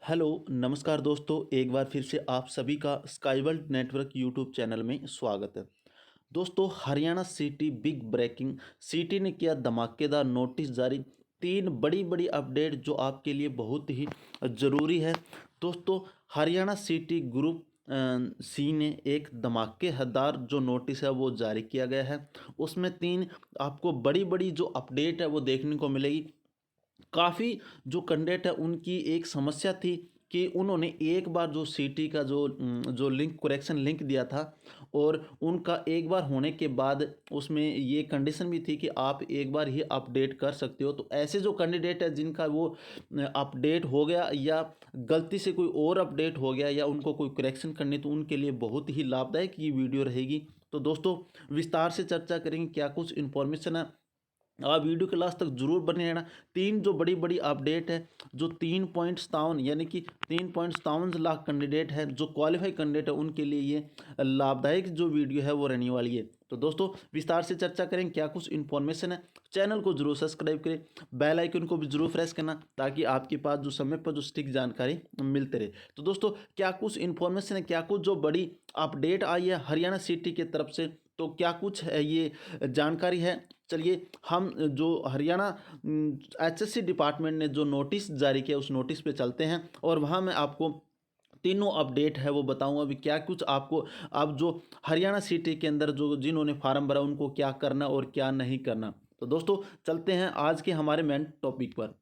Hello, नमस्कार दोस्तों, एक बार फिर से आप सभी का Sky World Network YouTube channel में स्वागत है। दोस्तों, Haryana city big breaking, city ने किया धमाकेदार नोटिस जारी। 3 बड़ी-बड़ी अपडेट जो आपके लिए बहुत ही ज़रूरी है। दोस्तों, हरियाणा सिटी ग्रुप सी ने एक धमाकेदार जो नोटिस है वो जारी किया गया है। उसमें 3 आपको बड़ी-बड़ी जो अपडेट है वो देखने को मिलेगी। काफ़ी जो कैंडिडेट है उनकी एक समस्या थी कि उन्होंने एक बार जो सीटी का जो लिंक करेक्शन लिंक दिया था और उनका एक बार होने के बाद उसमें ये कंडीशन भी थी कि आप एक बार ही अपडेट कर सकते हो। तो ऐसे जो कैंडिडेट है जिनका वो अपडेट हो गया या गलती से कोई और अपडेट हो गया या उनको कोई करेक्शन करनी, तो उनके लिए बहुत ही लाभदायक ये वीडियो रहेगी। तो दोस्तों, विस्तार से चर्चा करेंगे, क्या कुछ इन्फॉर्मेशन है। आप वीडियो के लास्ट तक जरूर बने रहना। 3 जो बड़ी बड़ी अपडेट है, जो 3.57 यानी कि 3.57 लाख कैंडिडेट है जो क्वालिफाई कैंडिडेट है उनके लिए ये लाभदायक जो वीडियो है वो रहने वाली है। तो दोस्तों, विस्तार से चर्चा करें, क्या कुछ इन्फॉर्मेशन है। चैनल को जरूर सब्सक्राइब करें, बेल आइकन को भी जरूर प्रेस करना ताकि आपके पास जो समय पर जो सटीक जानकारी मिलते रहे। तो दोस्तों, क्या कुछ इन्फॉर्मेशन है, क्या कुछ जो बड़ी अपडेट आई है हरियाणा सिटी की तरफ से, तो क्या कुछ है ये जानकारी है। चलिए, हम जो हरियाणा एचएससी डिपार्टमेंट ने जो नोटिस जारी किया उस नोटिस पे चलते हैं और वहाँ मैं आपको तीनों अपडेट है वो बताऊंगा अभी क्या कुछ आपको। अब जो हरियाणा सिटी के अंदर जो जिन्होंने फार्म भरा उनको क्या करना और क्या नहीं करना। तो दोस्तों, चलते हैं आज के हमारे मेन टॉपिक पर।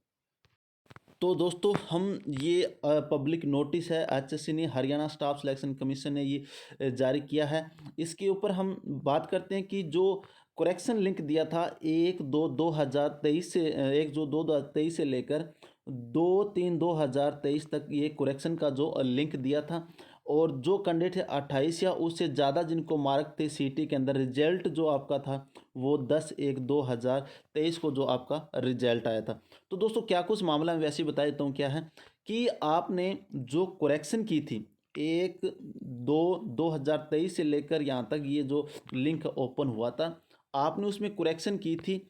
तो दोस्तों, हम ये पब्लिक नोटिस है एचएससी ने, हरियाणा स्टाफ सिलेक्शन कमीशन ने ये जारी किया है। इसके ऊपर हम बात करते हैं कि जो करेक्शन लिंक दिया था 1/2/2023 से 1/2/2023 से लेकर 2/3/2023 तक ये करेक्शन का जो लिंक दिया था। और जो कैंडिडेट है 28 या उससे ज़्यादा जिनको मार्क थे सीटी के अंदर, रिजल्ट जो आपका था वो 10/1/2023 को जो आपका रिजल्ट आया था। तो दोस्तों, क्या कुछ मामला मैं वैसे ही बता देता हूँ क्या है कि आपने जो करेक्शन की थी 1/2/2023 से लेकर यहाँ तक ये जो लिंक ओपन हुआ था, आपने उसमें करेक्शन की थी।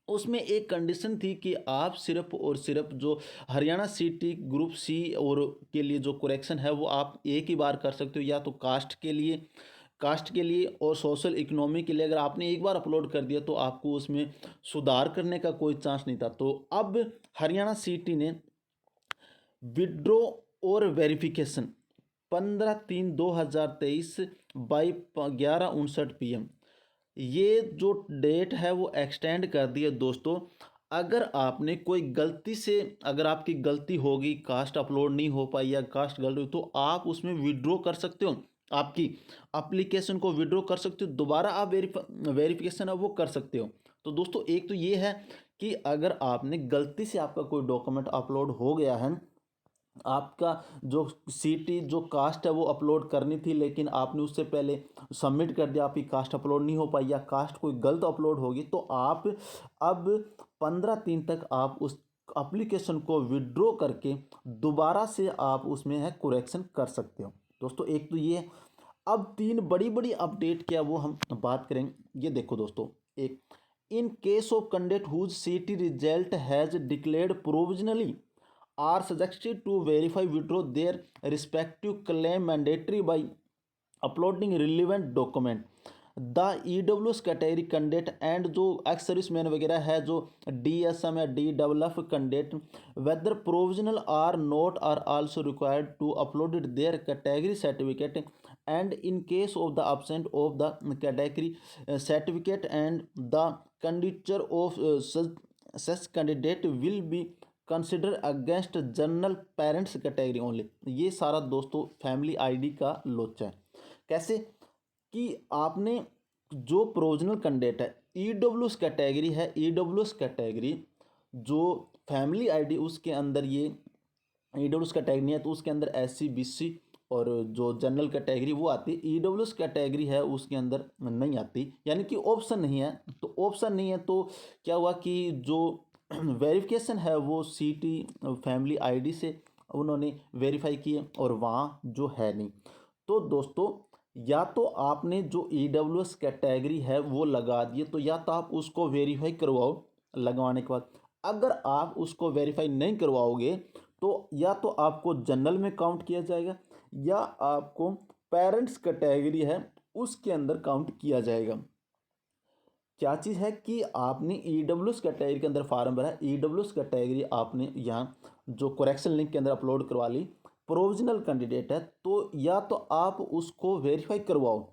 उसमें एक कंडीशन थी कि आप सिर्फ और सिर्फ जो हरियाणा सिटी ग्रुप सी और के लिए जो करेक्शन है वो आप एक ही बार कर सकते हो, या तो कास्ट के लिए और सोशल इकोनॉमी के लिए। अगर आपने एक बार अपलोड कर दिया तो आपको उसमें सुधार करने का कोई चांस नहीं था। तो अब हरियाणा सिटी ने विड्रॉ और वेरिफिकेशन 15/3/2023 बाई 11:59 PM ये जो डेट है वो एक्सटेंड कर दी है। दोस्तों, अगर आपने कोई गलती से, अगर आपकी गलती होगी, कास्ट अपलोड नहीं हो पाई या कास्ट गलत हुई, तो आप उसमें विड्रॉ कर सकते हो, आपकी एप्लीकेशन को विड्रॉ कर सकते हो, दोबारा आप वेरिफिकेशन है वो कर सकते हो। तो दोस्तों, एक तो ये है कि अगर आपने गलती से आपका कोई डॉक्यूमेंट अपलोड हो गया है, आपका जो सीटी जो कास्ट है वो अपलोड करनी थी लेकिन आपने उससे पहले सबमिट कर दिया, आपकी कास्ट अपलोड नहीं हो पाई या कास्ट कोई गलत अपलोड होगी, तो आप अब 15 दिन तक आप उस एप्लीकेशन को विड्रॉ करके दोबारा से आप उसमें है करेक्शन कर सकते हो। दोस्तों, एक तो ये। अब 3 बड़ी बड़ी अपडेट क्या वो हम बात करेंगे। ये देखो दोस्तों, एक, in case of candidate whose CT result has declared provisionally are suggested to verify withdraw their respective claim mandatory by uploading relevant document। The EWS category candidate and जो एक्स सर्विस मैन वगैरह है, जो DSM या DFF candidate, whether provisional or not are also required to upload their category certificate and in case of the absent of the category certificate and the candidature of such candidate will be consider against general parents category only. ये सारा दोस्तों family ID का लोचा है। कैसे कि आपने जो प्रोविजनल कैंडिडेट है, ईडब्ल्यूएस कैटेगरी है, ईडब्ल्यूएस कैटेगरी जो फैमिली आईडी उसके अंदर ये ईडब्ल्यूएस कैटेगरी नहीं है तो उसके अंदर SC BC और जो जनरल कैटेगरी वो आती है। ईडब्ल्यूएस कैटेगरी है उसके अंदर नहीं आती, यानी कि ऑप्शन नहीं है। तो ऑप्शन नहीं है तो क्या हुआ कि जो वेरिफिकेशन है वो सीटी फैमिली आईडी से उन्होंने वेरीफाई किए और वहाँ जो है नहीं। तो दोस्तों, या तो आपने जो EWS कैटेगरी है वो लगा दिए, तो या तो आप उसको वेरीफाई करवाओ लगवाने के बाद। अगर आप उसको वेरीफाई नहीं करवाओगे तो या तो आपको जनरल में काउंट किया जाएगा या आपको पेरेंट्स कैटेगरी है उसके अंदर काउंट किया जाएगा। क्या चीज़ है कि आपने EWS कैटेगरी के अंदर फार्म भरा है, EWS कैटेगरी आपने यहाँ जो करेक्शन लिंक के अंदर अपलोड करवा ली, प्रोविजनल कैंडिडेट है तो या तो आप उसको वेरीफाई करवाओ,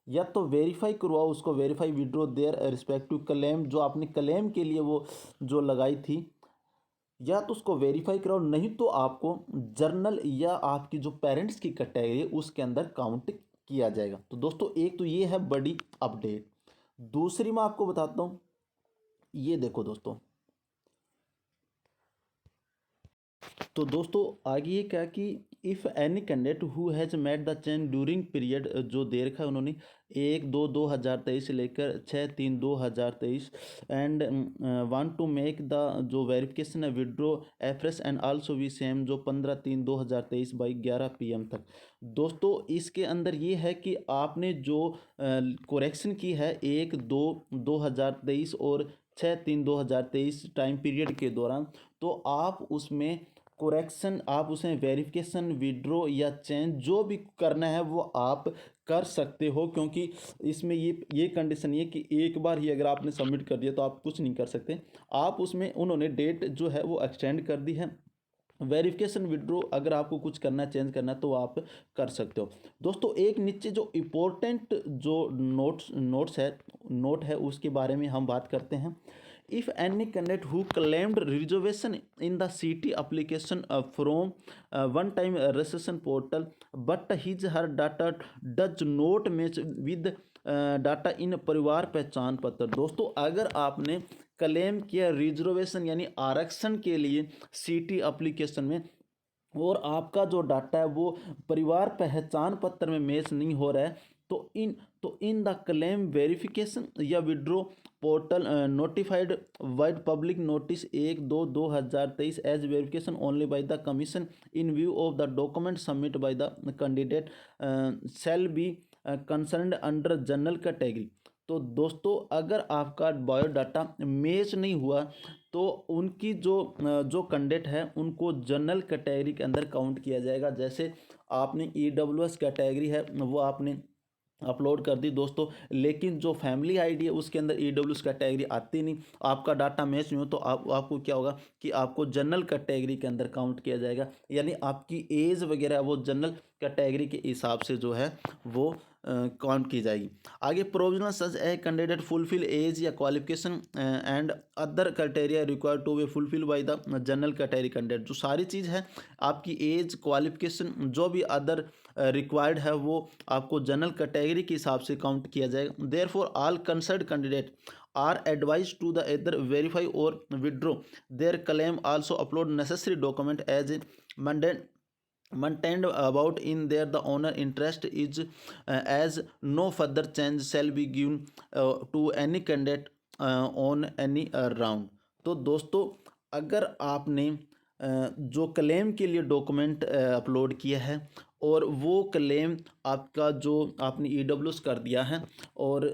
या तो वेरीफाई करवाओ उसको, verify withdraw their respective claim, जो आपने क्लेम के लिए वो जो लगाई थी, या तो उसको वेरीफाई कराओ, नहीं तो आपको जर्नल या आपकी जो पेरेंट्स की कैटेगरी है उसके अंदर काउंट किया जाएगा। तो दोस्तों एक तो ये है बड़ी अपडेट। दूसरी मैं आपको बताता हूँ, ये देखो दोस्तों, तो दोस्तों आगे ये क्या कि if any candidate who has made the change during period, जो दे रखा है उन्होंने 1/2/2023 से लेकर 6/3/2023 and want to make the जो वेरिफिकेशन है withdraw afresh and also we same, जो 15/3/2023 बाई 11 PM तक। दोस्तों इसके अंदर ये है कि आपने जो करेक्शन की है 1/2/2023 और 6/3/2023 टाइम पीरियड के दौरान, तो आप उसमें करेक्शन, आप उसमें वेरिफिकेशन विड्रॉ या चेंज जो भी करना है वो आप कर सकते हो, क्योंकि इसमें ये कंडीशन ये कि एक बार ही अगर आपने सबमिट कर दिया तो आप कुछ नहीं कर सकते। आप उसमें उन्होंने डेट जो है वो एक्सटेंड कर दी है। वेरिफिकेशन विड्रॉ अगर आपको कुछ करना चेंज करना है तो आप कर सकते हो। दोस्तों एक नीचे जो इम्पोर्टेंट जो नोट है उसके बारे में हम बात करते हैं। If any candidate who claimed reservation in the CT application from one time registration portal, but his her data does not match with data in परिवार पहचान पत्र। दोस्तों अगर आपने क्लेम किया रिजर्वेशन यानी आरक्षण के लिए CT एप्लीकेशन में, और आपका जो डाटा है वो परिवार पहचान पत्र में मैच नहीं हो रहा है, तो इन द क्लेम वेरिफिकेशन या withdraw portal notified vide public notice 1/2/2023 as verification only by the commission in view of the document submit by the candidate shall be concerned under general category. तो दोस्तों अगर आपका biodata match नहीं हुआ तो उनकी जो कैंडिडेट है उनको जनरल कैटेगरी के अंदर काउंट किया जाएगा। जैसे आपने EWS कैटेगरी है वो आपने अपलोड कर दी दोस्तों, लेकिन जो फैमिली आईडी है उसके अंदर EWS कैटेगरी आती नहीं, आपका डाटा मैच नहीं हो, तो आपको क्या होगा कि आपको जनरल कैटेगरी के अंदर काउंट किया जाएगा, यानी आपकी एज वगैरह वो जनरल कैटेगरी के हिसाब से जो है वो काउंट की जाएगी। आगे provisional such a candidate fulfil age या qualification and other criteria required to be fulfil by the general category candidate, जो सारी चीज़ है आपकी एज क्वालिफिकेशन जो भी अदर रिक्वायर्ड है वो आपको जनरल कैटेगरी के हिसाब से काउंट किया जाएगा। Therefore all concerned candidate are advise to the either verify और withdraw their claim, also upload necessary document as maintained about in there the owner interest is as no further change shall be given to any candidate on any round। तो दोस्तों अगर आपने जो claim के लिए document upload किया है और वो क्लेम आपका जो आपने EWS कर दिया है, और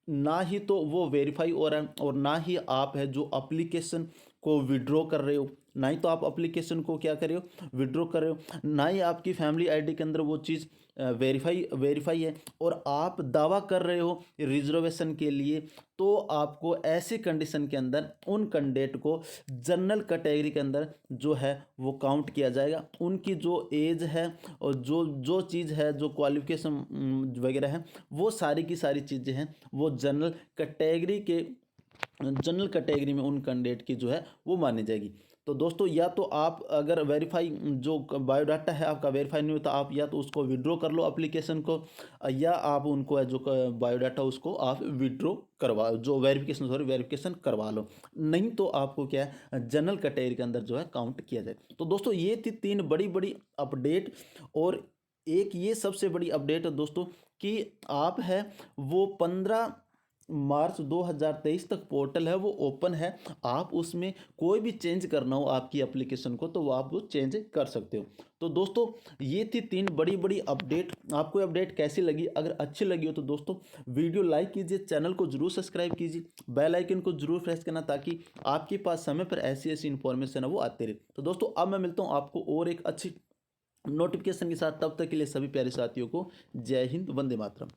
ना ही तो वो वेरीफाई हो रहा है और ना ही आप है जो एप्लीकेशन को विड्रॉ कर रहे हो, ना ही तो आप एप्लीकेशन को क्या कर रहे हो विड्रॉ कर रहे हो, ना ही आपकी फैमिली आईडी के अंदर वो चीज़ वेरीफाई है, और आप दावा कर रहे हो रिजर्वेशन के लिए, तो आपको ऐसी कंडीशन के अंदर उन कैंडिडेट को जनरल कैटेगरी के अंदर जो है वो काउंट किया जाएगा। उनकी जो एज है और जो चीज़ है जो क्वालिफिकेशन वगैरह है वो सारी की सारी चीज़ें हैं वो जनरल कैटेगरी में उन कैंडिडेट की जो है वो मानी जाएगी। तो दोस्तों या तो आप अगर वेरीफाई जो बायोडाटा है आपका वेरीफाई नहीं होता, आप या तो उसको विड्रॉ कर लो एप्लीकेशन को, या आप उनको जो बायोडाटा उसको आप विड्रॉ करवा जो वेरिफिकेशन करवा लो, नहीं तो आपको क्या है जनरल कैटेगरी के अंदर जो है काउंट किया जाए। तो दोस्तों ये थी 3 बड़ी बड़ी अपडेट, और एक ये सबसे बड़ी अपडेट है दोस्तों कि आप है वो 15 मार्च 2023 तक पोर्टल है वो ओपन है। आप उसमें कोई भी चेंज करना हो आपकी एप्लीकेशन को तो वो आप वो चेंज कर सकते हो। तो दोस्तों ये थी 3 बड़ी बड़ी अपडेट। आपको अपडेट कैसी लगी? अगर अच्छी लगी हो तो दोस्तों वीडियो लाइक कीजिए, चैनल को जरूर सब्सक्राइब कीजिए, बेल आइकन को जरूर प्रेस करना ताकि आपके पास समय पर ऐसी ऐसी इन्फॉर्मेशन है वो आते रहे। तो दोस्तों अब मैं मिलता हूँ आपको और एक अच्छी नोटिफिकेशन के साथ। तब तक के लिए सभी प्यारे साथियों को जय हिंद, वंदे मातरम।